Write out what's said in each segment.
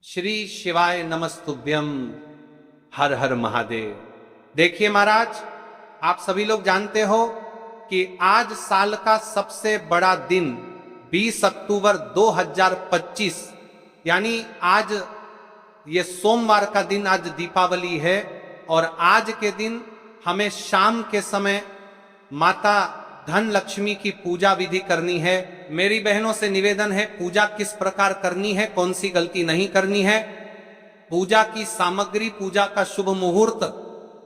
श्री शिवाय नमस्तुभ्यम। हर हर महादेव। देखिए महाराज, आप सभी लोग जानते हो कि आज साल का सबसे बड़ा दिन 20 अक्टूबर 2025 यानी आज ये सोमवार का दिन, आज दीपावली है। और आज के दिन हमें शाम के समय माता धन लक्ष्मी की पूजा विधि करनी है। मेरी बहनों से निवेदन है, पूजा किस प्रकार करनी है, कौन सी गलती नहीं करनी है। पूजा की सामग्री, पूजा का शुभ मुहूर्त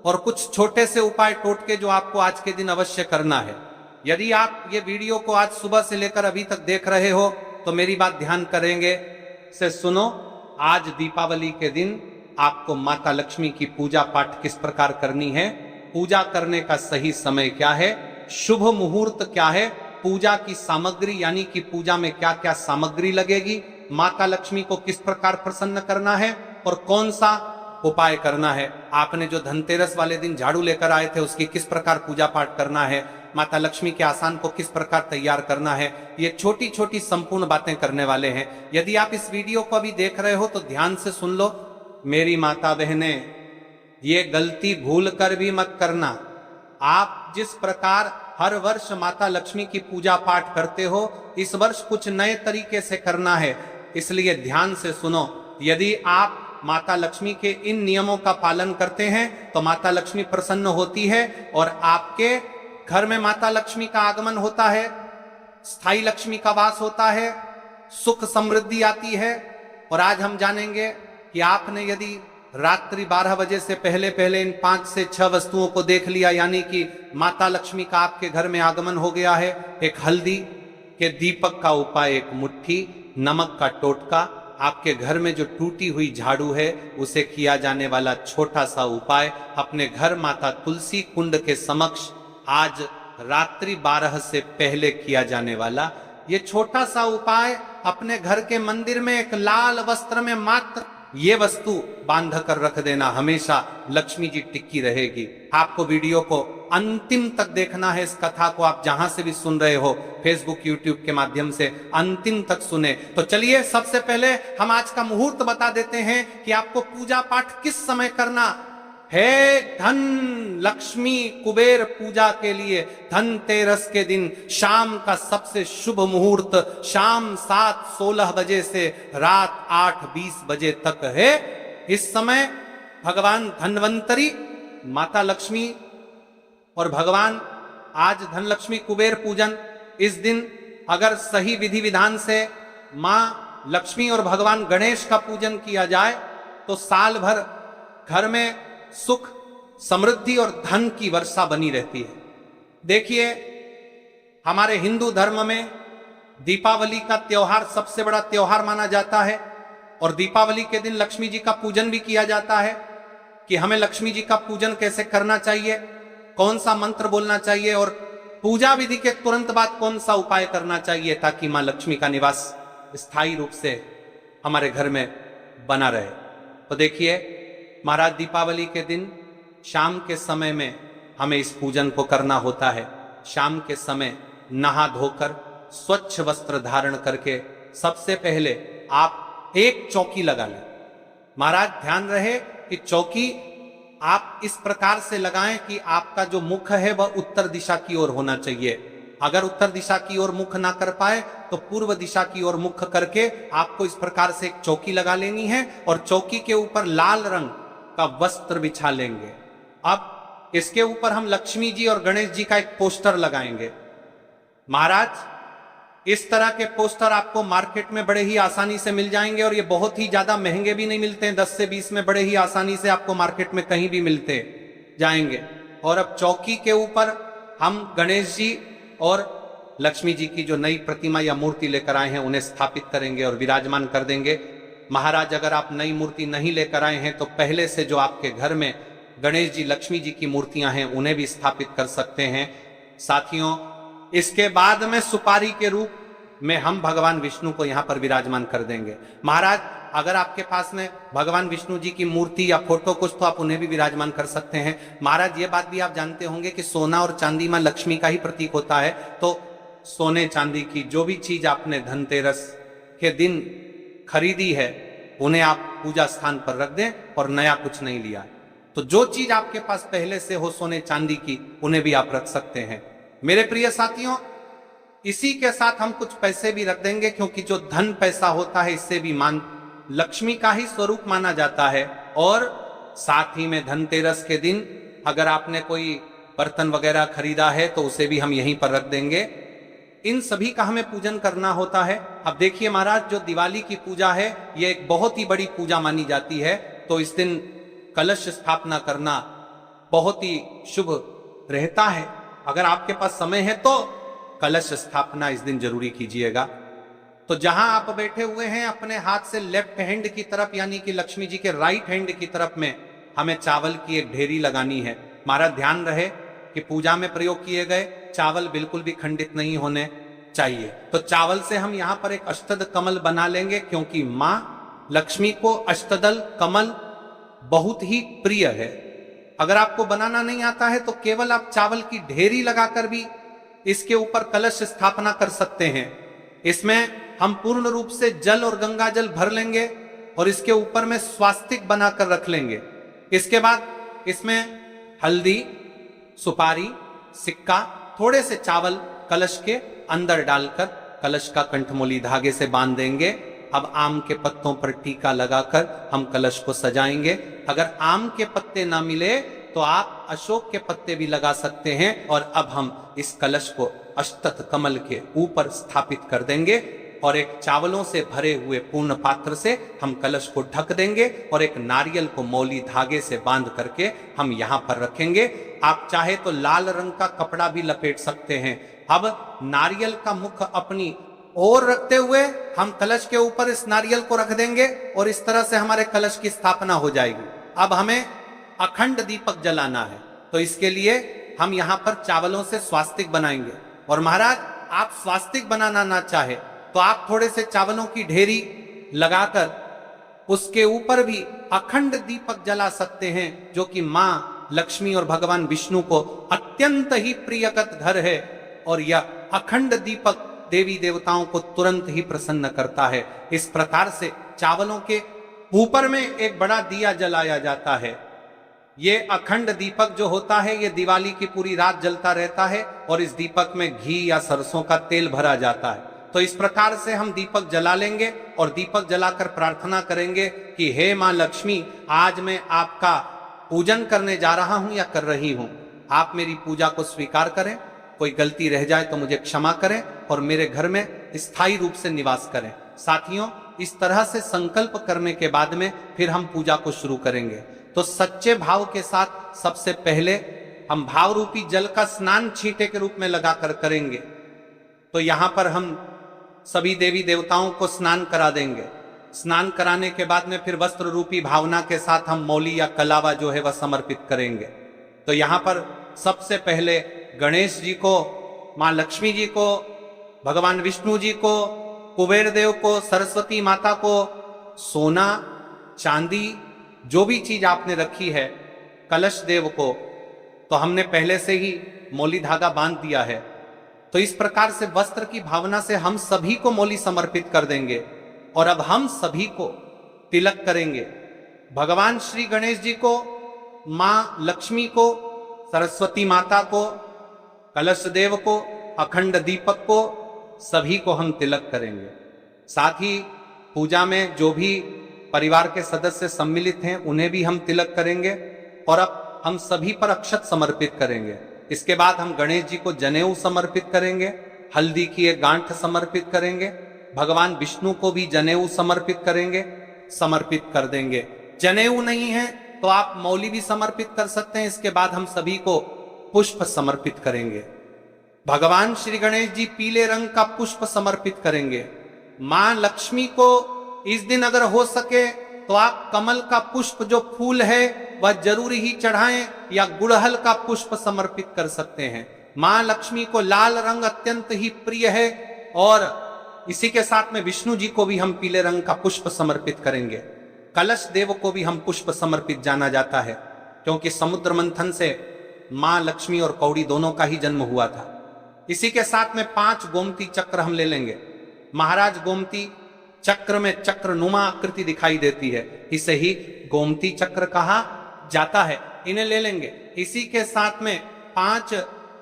और कुछ छोटे से उपाय टोटके जो आपको आज के दिन अवश्य करना है। यदि आप ये वीडियो को आज सुबह से लेकर अभी तक देख रहे हो तो मेरी बात ध्यान करेंगे से सुनो। आज दीपावली के दिन आपको माता लक्ष्मी की पूजा पाठ किस प्रकार करनी है, पूजा करने का सही समय क्या है, शुभ मुहूर्त क्या है, पूजा की सामग्री यानी कि पूजा में क्या क्या सामग्री लगेगी, माता लक्ष्मी को किस प्रकार प्रसन्न करना है और कौन सा उपाय करना है। आपने जो धनतेरस वाले दिन झाड़ू लेकर आए थे उसकी किस प्रकार पूजा पाठ करना है, माता लक्ष्मी के आसान को किस प्रकार तैयार करना है, ये छोटी छोटी संपूर्ण बातें करने वाले हैं। यदि आप इस वीडियो को अभी देख रहे हो तो ध्यान से सुन लो। मेरी माता बहने, ये गलती भूल कर भी मत करना। आप जिस प्रकार हर वर्ष माता लक्ष्मी की पूजा पाठ करते हो, इस वर्ष कुछ नए तरीके से करना है, इसलिए ध्यान से सुनो। यदि आप माता लक्ष्मी के इन नियमों का पालन करते हैं तो माता लक्ष्मी प्रसन्न होती है और आपके घर में माता लक्ष्मी का आगमन होता है, स्थायी लक्ष्मी का वास होता है, सुख समृद्धि आती है। और आज हम जानेंगे कि आपने यदि रात्रि 12 बजे से पहले पहले इन 5 से 6 वस्तुओं को देख लिया, यानी कि माता लक्ष्मी का आपके घर में आगमन हो गया है। एक हल्दी के दीपक का उपाय, एक मुट्ठी नमक का टोटका, आपके घर में जो टूटी हुई झाड़ू है उसे किया जाने वाला छोटा सा उपाय, अपने घर माता तुलसी कुंड के समक्ष आज रात्रि 12 से पहले किया जाने वाला ये छोटा सा उपाय, अपने घर के मंदिर में एक लाल वस्त्र में मात्र ये वस्तु बांध कर रख देना, हमेशा लक्ष्मी जी टिकी रहेगी। आपको वीडियो को अंतिम तक देखना है। इस कथा को आप जहां से भी सुन रहे हो, फेसबुक यूट्यूब के माध्यम से, अंतिम तक सुने। तो चलिए सबसे पहले हम आज का मुहूर्त बता देते हैं कि आपको पूजा पाठ किस समय करना है। धन लक्ष्मी कुबेर पूजा के लिए धनतेरस के दिन शाम का सबसे शुभ मुहूर्त शाम 7:16 बजे से रात 8:20 बजे तक है। इस समय भगवान धन्वंतरी, माता लक्ष्मी और भगवान आज धन लक्ष्मी कुबेर पूजन, इस दिन अगर सही विधि विधान से मां लक्ष्मी और भगवान गणेश का पूजन किया जाए तो साल भर घर में सुख समृद्धि और धन की वर्षा बनी रहती है। देखिए, हमारे हिंदू धर्म में दीपावली का त्योहार सबसे बड़ा त्योहार माना जाता है और दीपावली के दिन लक्ष्मी जी का पूजन भी किया जाता है कि हमें लक्ष्मी जी का पूजन कैसे करना चाहिए, कौन सा मंत्र बोलना चाहिए और पूजा विधि के तुरंत बाद कौन सा उपाय करना चाहिए ताकि मां लक्ष्मी का निवास स्थायी रूप से हमारे घर में बना रहे। तो देखिए महाराज, दीपावली के दिन शाम के समय में हमें इस पूजन को करना होता है। शाम के समय नहा धोकर स्वच्छ वस्त्र धारण करके सबसे पहले आप एक चौकी लगा लें। महाराज ध्यान रहे कि चौकी आप इस प्रकार से लगाएं कि आपका जो मुख है वह उत्तर दिशा की ओर होना चाहिए। अगर उत्तर दिशा की ओर मुख ना कर पाए तो पूर्व दिशा की ओर मुख करके आपको इस प्रकार से एक चौकी लगा लेनी है और चौकी के ऊपर लाल रंग का वस्त्र बिछा लेंगे। अब इसके ऊपर हम लक्ष्मी जी और गणेश जी का एक पोस्टर लगाएंगे। महाराज, इस तरह के पोस्टर आपको मार्केट में बड़े ही आसानी से मिल जाएंगे और ये बहुत ही ज्यादा महंगे भी नहीं मिलते हैं। 10 से 20 में बड़े ही आसानी से आपको मार्केट में कहीं भी मिलते जाएंगे। और अब चौकी के ऊपर हम गणेश जी और लक्ष्मी जी की जो नई प्रतिमा या मूर्ति लेकर आए हैं उन्हें स्थापित करेंगे और विराजमान कर देंगे। महाराज, अगर आप नई मूर्ति नहीं लेकर आए हैं तो पहले से जो आपके घर में गणेश जी लक्ष्मी जी की मूर्तियां हैं उन्हें भी स्थापित कर सकते हैं। साथियों, इसके बाद में सुपारी के रूप में हम भगवान विष्णु को यहां पर विराजमान कर देंगे। महाराज, अगर आपके पास में भगवान विष्णु जी की मूर्ति या फोटो कुछ तो आप उन्हें भी विराजमान कर सकते हैं। महाराज, ये बात भी आप जानते होंगे कि सोना और चांदी मां लक्ष्मी का ही प्रतीक होता है। तो सोने चांदी की जो भी चीज आपने धनतेरस के दिन खरीदी है उन्हें आप पूजा स्थान पर रख दें और नया कुछ नहीं लिया। तो जो चीज आपके पास पहले से हो सोने चांदी की, उन्हें भी आप रख सकते हैं। मेरे प्रिय साथियों, इसी के साथ हम कुछ पैसे भी रख देंगे, क्योंकि जो धन पैसा होता है इससे भी लक्ष्मी का ही स्वरूप माना जाता है। और साथ ही में धनतेरस के दिन अगर आपने कोई बर्तन वगैरह खरीदा है तो उसे भी हम यहीं पर रख देंगे। इन सभी का हमें पूजन करना होता है। अब देखिए महाराज, जो दिवाली की पूजा है ये एक बहुत ही बड़ी पूजा मानी जाती है। तो इस दिन कलश स्थापना करना बहुत ही शुभ रहता है। अगर आपके पास समय है तो कलश स्थापना इस दिन जरूरी कीजिएगा। तो जहां आप बैठे हुए हैं, अपने हाथ से लेफ्ट हैंड की तरफ यानी कि लक्ष्मी जी के राइट हैंड की तरफ में हमें चावल की एक ढेरी लगानी है। हमारा ध्यान रहे कि पूजा में प्रयोग किए गए चावल बिल्कुल भी खंडित नहीं होने चाहिए। तो चावल से हम यहाँ पर एक अष्टदल कमल बना लेंगे, क्योंकि माँ लक्ष्मी को अष्टदल कमल बहुत ही प्रिय है। अगर आपको बनाना नहीं आता है तो केवल आप चावल की ढेरी लगाकर भी इसके ऊपर कलश स्थापना कर सकते हैं। इसमें हम पूर्ण रूप से जल और गंगा जल भर लेंगे और इसके ऊपर में स्वास्तिक बनाकर रख लेंगे। इसके बाद इसमें हल्दी, सुपारी, सिक्का, थोड़े से चावल कलश के अंदर डालकर कलश का कंठमोली धागे से बांध देंगे। अब आम के पत्तों पर टीका लगाकर हम कलश को सजाएंगे। अगर आम के पत्ते ना मिले तो आप अशोक के पत्ते भी लगा सकते हैं। और अब हम इस कलश को अष्टदल कमल के ऊपर स्थापित कर देंगे और एक चावलों से भरे हुए पूर्ण पात्र से हम कलश को ढक देंगे और एक नारियल को मौली धागे से बांध करके हम यहाँ पर रखेंगे। आप चाहे तो लाल रंग का कपड़ा भी लपेट सकते हैं। अब नारियल का मुख अपनी ओर रखते हुए हम कलश के ऊपर इस नारियल को रख देंगे और इस तरह से हमारे कलश की स्थापना हो जाएगी। अब हमें अखंड दीपक जलाना है, तो इसके लिए हम यहाँ पर चावलों से स्वास्तिक बनाएंगे। और महाराज, आप स्वास्तिक बनाना ना चाहे तो आप थोड़े से चावलों की ढेरी लगाकर उसके ऊपर भी अखंड दीपक जला सकते हैं, जो कि मां लक्ष्मी और भगवान विष्णु को अत्यंत ही प्रियगत घर है। और यह अखंड दीपक देवी देवताओं को तुरंत ही प्रसन्न करता है। इस प्रकार से चावलों के ऊपर में एक बड़ा दिया जलाया जाता है। ये अखंड दीपक जो होता है ये दिवाली की पूरी रात जलता रहता है और इस दीपक में घी या सरसों का तेल भरा जाता है। तो इस प्रकार से हम दीपक जला लेंगे और दीपक जलाकर प्रार्थना करेंगे कि हे मां लक्ष्मी, आज मैं आपका पूजन करने जा रहा हूं या कर रही हूं, आप मेरी पूजा को स्वीकार करें। कोई गलती रह जाए तो मुझे क्षमा करें और मेरे घर में स्थायी रूप से निवास करें। साथियों, इस तरह से संकल्प करने के बाद में फिर हम पूजा को शुरू करेंगे। तो सच्चे भाव के साथ सबसे पहले हम भाव रूपी जल का स्नान छींटे के रूप में लगाकर करेंगे। तो यहां पर हम सभी देवी देवताओं को स्नान करा देंगे। स्नान कराने के बाद में फिर वस्त्र रूपी भावना के साथ हम मौली या कलावा जो है वह समर्पित करेंगे। तो यहां पर सबसे पहले गणेश जी को, मां लक्ष्मी जी को, भगवान विष्णु जी को, कुबेर देव को, सरस्वती माता को सोना, चांदी, जो भी चीज आपने रखी है, कलश देव को तो हमने पहले से ही मौली धागा बांध दिया है। तो इस प्रकार से वस्त्र की भावना से हम सभी को मौली समर्पित कर देंगे। और अब हम सभी को तिलक करेंगे। भगवान श्री गणेश जी को, मां लक्ष्मी को, सरस्वती माता को, कलश देव को, अखंड दीपक को, सभी को हम तिलक करेंगे। साथ ही पूजा में जो भी परिवार के सदस्य सम्मिलित हैं उन्हें भी हम तिलक करेंगे। और अब हम सभी पर अक्षत समर्पित करेंगे। इसके बाद हम गणेश जी को जनेऊ समर्पित करेंगे, हल्दी की एक गांठ समर्पित करेंगे, भगवान विष्णु को भी जनेऊ समर्पित करेंगे, समर्पित कर देंगे। जनेऊ नहीं है तो आप मौली भी समर्पित कर सकते हैं। इसके बाद हम सभी को पुष्प समर्पित करेंगे। भगवान श्री गणेश जी पीले रंग का पुष्प समर्पित करेंगे। मां लक्ष्मी को इस दिन अगर हो सके तो आप कमल का पुष्प जो फूल है वह जरूर ही चढ़ाएं या गुड़हल का पुष्प समर्पित कर सकते हैं। मां लक्ष्मी को लाल रंग अत्यंत ही प्रिय है और इसी के साथ में विष्णु जी को भी हम पीले रंग का पुष्प समर्पित करेंगे। कलश देव को भी हम पुष्प समर्पित जाना जाता है, क्योंकि समुद्र मंथन से मां लक्ष्मी और कौड़ी दोनों का ही जन्म हुआ था। इसी के साथ में 5 गोमती चक्र हम ले लेंगे। महाराज गोमती चक्र में चक्रनुमा आकृति दिखाई देती है, इसे ही गोमती चक्र कहा जाता है। इन्हें ले लेंगे। इसी के साथ में 5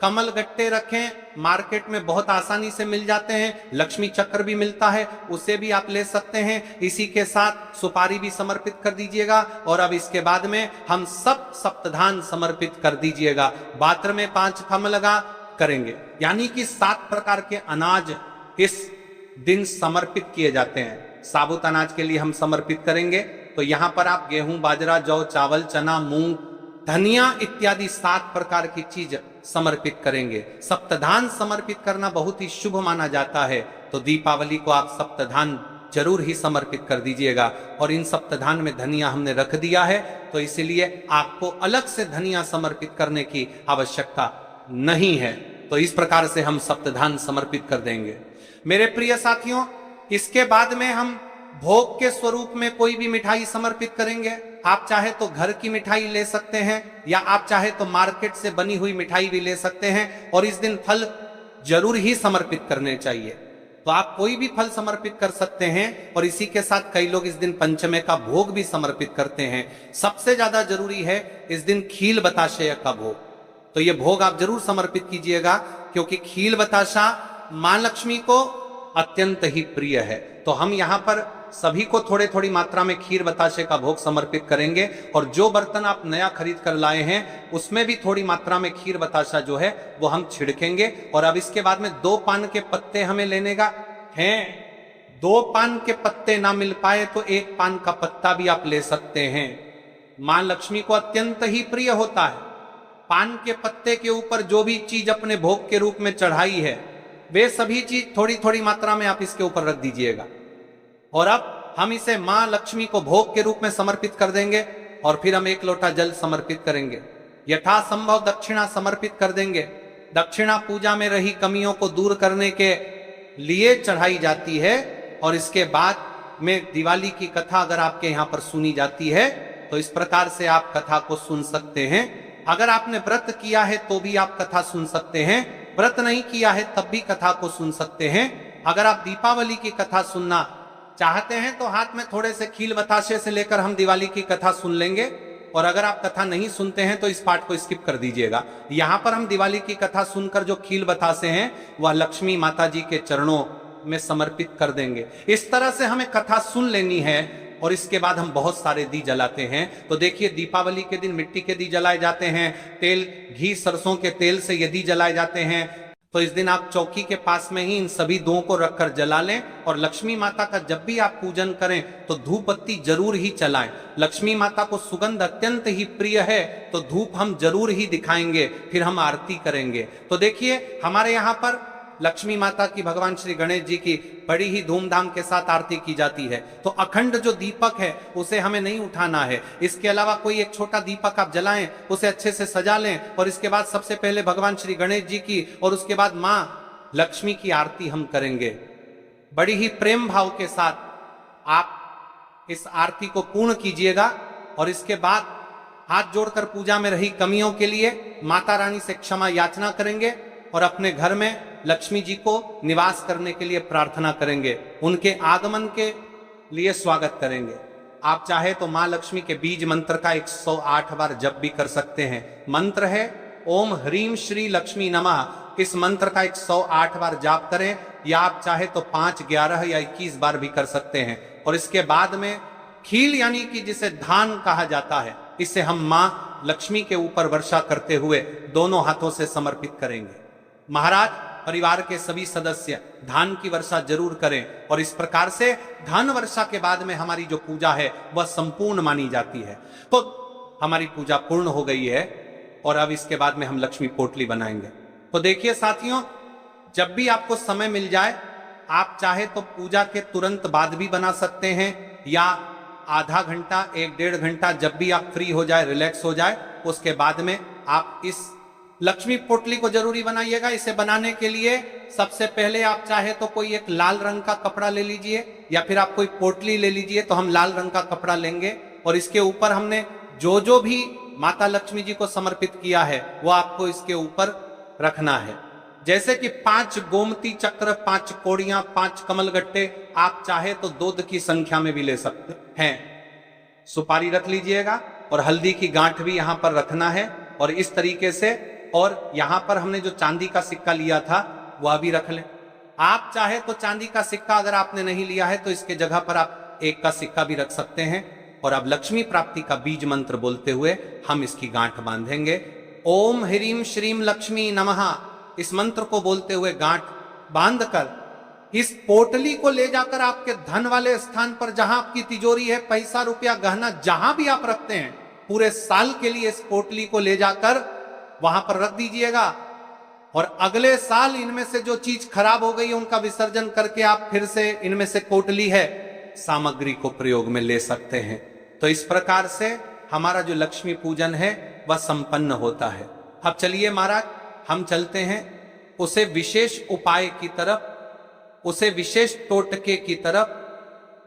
कमल गट्टे रखें, मार्केट में बहुत आसानी से मिल जाते हैं। लक्ष्मी चक्र भी मिलता है, उसे भी आप ले सकते हैं। इसी के साथ सुपारी भी समर्पित कर दीजिएगा। और अब इसके बाद में हम सब सप्तधान समर्पित कर दीजिएगा। पात्र में 5 फम लगा करेंगे, यानी कि 7 प्रकार के अनाज इस दिन समर्पित किए जाते हैं। साबुत अनाज के लिए हम समर्पित करेंगे, तो यहां पर आप गेहूं, बाजरा, जौ, चावल, चना, मूंग, धनिया इत्यादि 7 प्रकार की चीज समर्पित करेंगे। सप्तधान समर्पित करना बहुत ही शुभ माना जाता है, तो दीपावली को आप सप्तधान जरूर ही समर्पित कर दीजिएगा। और इन सप्तधान में धनिया हमने रख दिया है, तो इसलिए आपको अलग से धनिया समर्पित करने की आवश्यकता नहीं है। तो इस प्रकार से हम सप्तधान समर्पित कर देंगे। मेरे प्रिय साथियों, इसके बाद में हम भोग के स्वरूप में कोई भी मिठाई समर्पित करेंगे। आप चाहे तो घर की मिठाई ले सकते हैं, या आप चाहे तो मार्केट से बनी हुई मिठाई भी ले सकते हैं। और इस दिन फल जरूर ही समर्पित करने चाहिए, तो आप कोई भी फल समर्पित कर सकते हैं। और इसी के साथ कई लोग इस दिन पंचमे का भोग भी समर्पित करते हैं। सबसे ज्यादा जरूरी है इस दिन खील बताशय का भोग, तो ये भोग आप जरूर समर्पित कीजिएगा, क्योंकि खील बताशा मां लक्ष्मी को अत्यंत ही प्रिय है। तो हम यहां पर सभी को थोड़े थोड़ी मात्रा में खीर बताशे का भोग समर्पित करेंगे। और जो बर्तन आप नया खरीद कर लाए हैं उसमें भी थोड़ी मात्रा में खीर बताशा जो है वो हम छिड़केंगे। और अब इसके बाद में 2 पान के पत्ते हमें लेने का है। 2 पान के पत्ते ना मिल पाए तो 1 पान का पत्ता भी आप ले सकते हैं। मां लक्ष्मी को अत्यंत ही प्रिय होता है। पान के पत्ते के ऊपर जो भी चीज अपने भोग के रूप में चढ़ाई है, वे सभी चीज थोड़ी थोड़ी मात्रा में आप इसके ऊपर रख दीजिएगा। और अब हम इसे मां लक्ष्मी को भोग के रूप में समर्पित कर देंगे। और फिर हम 1 लोटा जल समर्पित करेंगे। यथासंभव दक्षिणा समर्पित कर देंगे। दक्षिणा पूजा में रही कमियों को दूर करने के लिए चढ़ाई जाती है। और इसके बाद में दिवाली की कथा अगर आपके यहाँ पर सुनी जाती है, तो इस प्रकार से आप कथा को सुन सकते हैं। अगर आपने व्रत किया है तो भी आप कथा सुन सकते हैं, व्रत नहीं किया है तब भी कथा को सुन सकते हैं। अगर आप दीपावली की कथा सुनना चाहते हैं तो हाथ में थोड़े से खील बताशे से लेकर हम दिवाली की कथा सुन लेंगे। और अगर आप कथा नहीं सुनते हैं तो इस पाठ को स्किप कर दीजिएगा। यहां पर हम दिवाली की कथा सुनकर जो खील बतासे हैं वह लक्ष्मी माता जी के चरणों में समर्पित कर देंगे। इस तरह से हमें कथा सुन लेनी है। और इसके बाद हम बहुत सारे दी जलाते हैं। तो देखिए, दीपावली के दिन मिट्टी के दी जलाए जाते हैं, तेल, घी, सरसों के तेल से ये दी जलाए जाते हैं। तो इस दिन आप चौकी के पास में ही इन सभी दो को रखकर जला लें। और लक्ष्मी माता का जब भी आप पूजन करें तो धूप बत्ती जरूर ही चलाएं। लक्ष्मी माता को सुगंध अत्यंत ही प्रिय है, तो धूप हम जरूर ही दिखाएंगे, फिर हम आरती करेंगे। तो देखिए, हमारे यहाँ पर लक्ष्मी माता की, भगवान श्री गणेश जी की बड़ी ही धूमधाम के साथ आरती की जाती है। तो अखंड जो दीपक है उसे हमें नहीं उठाना है। इसके अलावा कोई एक छोटा दीपक आप जलाएं, उसे अच्छे से सजा लें। और इसके बाद सबसे पहले भगवान श्री गणेश जी की और उसके बाद मां लक्ष्मी की आरती हम करेंगे। बड़ी ही प्रेम भाव के साथ आप इस आरती को पूर्ण कीजिएगा। और इसके बाद हाथ जोड़कर पूजा में रही कमियों के लिए माता रानी से क्षमा याचना करेंगे। और अपने घर में लक्ष्मी जी को निवास करने के लिए प्रार्थना करेंगे, उनके आगमन के लिए स्वागत करेंगे। आप चाहे तो मां लक्ष्मी के बीज मंत्र का 108 बार जप भी कर सकते हैं। मंत्र है ओम ह्रीम श्री लक्ष्मी नमः। इस मंत्र का 108 बार जाप करें, या आप चाहे तो 5, 11 या 21 बार भी कर सकते हैं। और इसके बाद में खील, यानी कि जिसे धान कहा जाता है, इसे हम मां लक्ष्मी के ऊपर वर्षा करते हुए दोनों हाथों से समर्पित करेंगे। महाराज, परिवार के सभी सदस्य धान की वर्षा जरूर करें। और इस प्रकार से धान वर्षा के बाद में हमारी जो पूजा है वह संपूर्ण मानी जाती है। तो हमारी पूजा पूर्ण हो गई है। और अब इसके बाद में हम लक्ष्मी पोटली बनाएंगे। तो देखिए साथियों, जब भी आपको समय मिल जाए, आप चाहे तो पूजा के तुरंत बाद भी बना सकते हैं, या आधा घंटा, 1-1.5 घंटा, जब भी आप फ्री हो जाए, रिलैक्स हो जाए, उसके बाद में आप इस लक्ष्मी पोटली को जरूरी बनाइएगा। इसे बनाने के लिए सबसे पहले आप चाहे तो कोई एक लाल रंग का कपड़ा ले लीजिए, या फिर आप कोई पोटली ले लीजिए। तो हम लाल रंग का कपड़ा लेंगे और इसके ऊपर हमने जो भी माता लक्ष्मी जी को समर्पित किया है वो आपको इसके ऊपर रखना है। जैसे कि 5 गोमती चक्र, 5 कोड़ियां, 5 कमलगट्टे, आप चाहे तो दूध की संख्या में भी ले सकते हैं। सुपारी रख लीजिएगा और हल्दी की गांठ भी यहां पर रखना है और इस तरीके से, और यहां पर हमने जो चांदी का सिक्का लिया था वह भी रख लें। आप चाहे तो चांदी का सिक्का अगर आपने नहीं लिया है तो इसके जगह पर आप 1 का सिक्का भी रख सकते हैं। और अब लक्ष्मी प्राप्ति का बीज मंत्र बोलते हुए हम इसकी गांठ बांधेंगे। ओम ह्रीम श्रीम लक्ष्मी नमः, इस मंत्र को बोलते हुए गांठ बांधकर इस पोटली को ले जाकर आपके धन वाले स्थान पर, जहां आपकी तिजोरी है, पैसा रुपया गहना जहां भी आप रखते हैं, पूरे साल के लिए इस पोटली को ले जाकर वहां पर रख दीजिएगा। और अगले साल इनमें से जो चीज खराब हो गई उनका विसर्जन करके आप फिर से इनमें से पोटली है सामग्री को प्रयोग में ले सकते हैं। तो इस प्रकार से हमारा जो लक्ष्मी पूजन है वह संपन्न होता है। अब चलिए महाराज, हम चलते हैं उसे विशेष उपाय की तरफ, उसे विशेष टोटके की तरफ,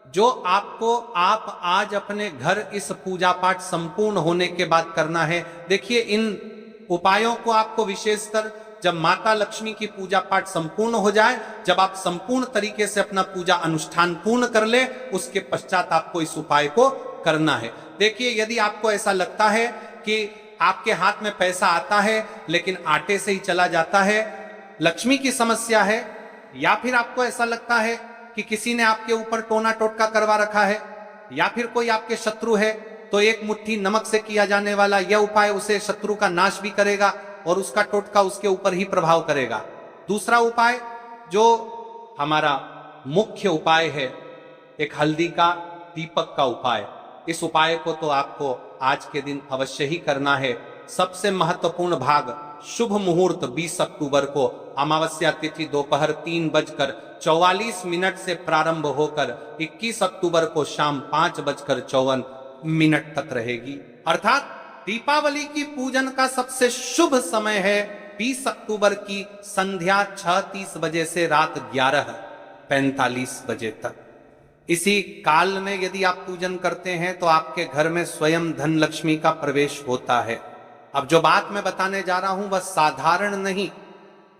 जो आपको आप आज अपने घर इस पूजा पाठ संपूर्ण होने के बाद करना है। देखिए, इन उपायों को आपको विशेषतर जब माता लक्ष्मी की पूजा पाठ संपूर्ण हो जाए, जब आप संपूर्ण तरीके से अपना पूजा अनुष्ठान पूर्ण कर ले, उसके पश्चात आपको इस उपाय को करना है। देखिए, यदि आपको ऐसा लगता है कि आपके हाथ में पैसा आता है लेकिन आटे से ही चला जाता है, लक्ष्मी की समस्या है, या फिर आपको ऐसा लगता है कि किसी ने आपके ऊपर टोना टोटका करवा रखा है, या फिर कोई आपके शत्रु है, तो 1 मुट्ठी नमक से किया जाने वाला यह उपाय उसे शत्रु का नाश भी करेगा और उसका टोटका उसके ऊपर ही प्रभाव करेगा। दूसरा उपाय जो हमारा मुख्य उपाय है, एक हल्दी का दीपक का उपाय। इस उपाय को तो आपको आज के दिन अवश्य ही करना है। सबसे महत्वपूर्ण भाग, शुभ मुहूर्त 20 अक्टूबर को अमावस्या तिथि दोपहर 3:44 से प्रारंभ होकर 21 अक्टूबर को शाम 5:54 तक रहेगी। अर्थात दीपावली की पूजन का सबसे शुभ समय है 20 अक्टूबर की संध्या 6:30 बजे से रात 11:45 बजे तक। इसी काल में यदि आप पूजन करते हैं तो आपके घर में स्वयं धन लक्ष्मी का प्रवेश होता है। अब जो बात मैं बताने जा रहा हूं वह साधारण नहीं,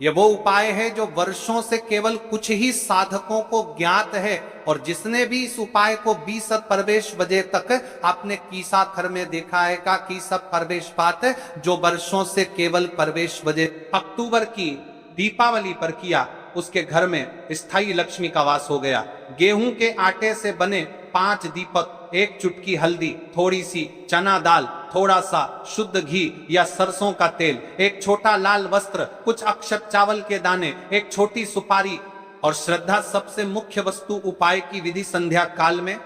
यह वो उपाय है जो वर्षों से केवल कुछ ही साधकों को ज्ञात है, और जिसने भी इस उपाय को 20 प्रवेश बजे तक आपने कीसा थर में देखा है का की सब प्रवेश पात, जो वर्षों से केवल प्रवेश बजे अक्टूबर की दीपावली पर किया, उसके घर में स्थायी लक्ष्मी का वास हो गया। गेहूं के आटे से बने 5 दीपक, 1 चुटकी हल्दी, थोड़ी सी चना दाल, थोड़ा सा शुद्ध घी या सरसों का तेल, 1 छोटा लाल वस्त्र, कुछ अक्षत चावल के दाने, 1 छोटी सुपारी और श्रद्धा सबसे मुख्य वस्तु। उपाय की विधि संध्या काल में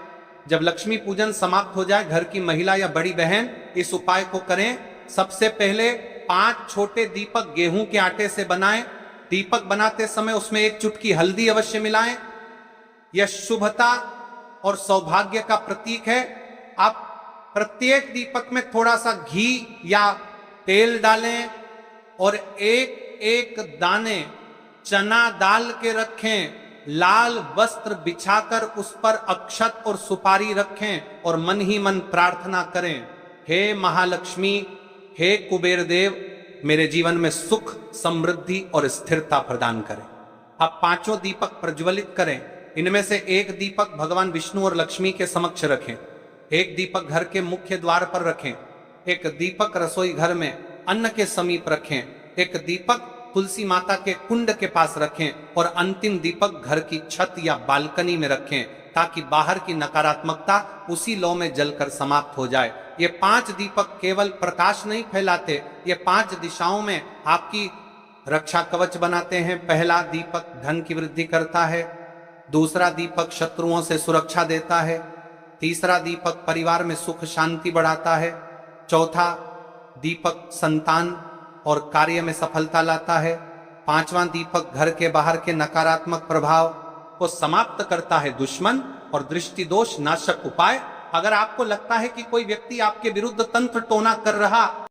जब लक्ष्मी पूजन समाप्त हो जाए, घर की महिला या बड़ी बहन इस उपाय को करें। सबसे पहले 5 छोटे दीपक गेहूं के आटे से बनाएं। दीपक बनाते समय उसमें 1 चुटकी हल्दी अवश्य मिलाएं। यह शुभता और सौभाग्य का प्रतीक है। आप प्रत्येक दीपक में थोड़ा सा घी या तेल डालें और 1-1 दाने चना दाल के रखें। लाल वस्त्र बिछाकर उस पर अक्षत और सुपारी रखें और मन ही मन प्रार्थना करें, हे महालक्ष्मी, हे कुबेर देव, मेरे जीवन में सुख, समृद्धि और स्थिरता प्रदान करें। अब 5 दीपक प्रज्वलित करें। इनमें से 1 दीपक भगवान विष्णु और लक्ष्मी के समक्ष रखें, 1 दीपक घर के मुख्य द्वार पर रखें, 1 दीपक रसोई घर में अन्न के समीप रखें, 1 दीपक तुलसी माता के कुंड के पास रखें और अंतिम दीपक घर की छत या बालकनी में रखें, ताकि बाहर की नकारात्मकता उसी लौ में जलकर समाप्त हो जाए। ये 5 दीपक केवल प्रकाश नहीं फैलाते, ये 5 दिशाओं में आपकी रक्षा कवच बनाते हैं। पहला दीपक धन की वृद्धि करता है, दूसरा दीपक शत्रुओं से सुरक्षा देता है, तीसरा दीपक परिवार में सुख शांति बढ़ाता है, चौथा दीपक संतान और कार्य में सफलता लाता है, 5वां दीपक घर के बाहर के नकारात्मक प्रभाव को समाप्त करता है, दुश्मन और दृष्टि दोष नाशक उपाय। अगर आपको लगता है कि कोई व्यक्ति आपके विरुद्ध तंत्र टोना कर रहा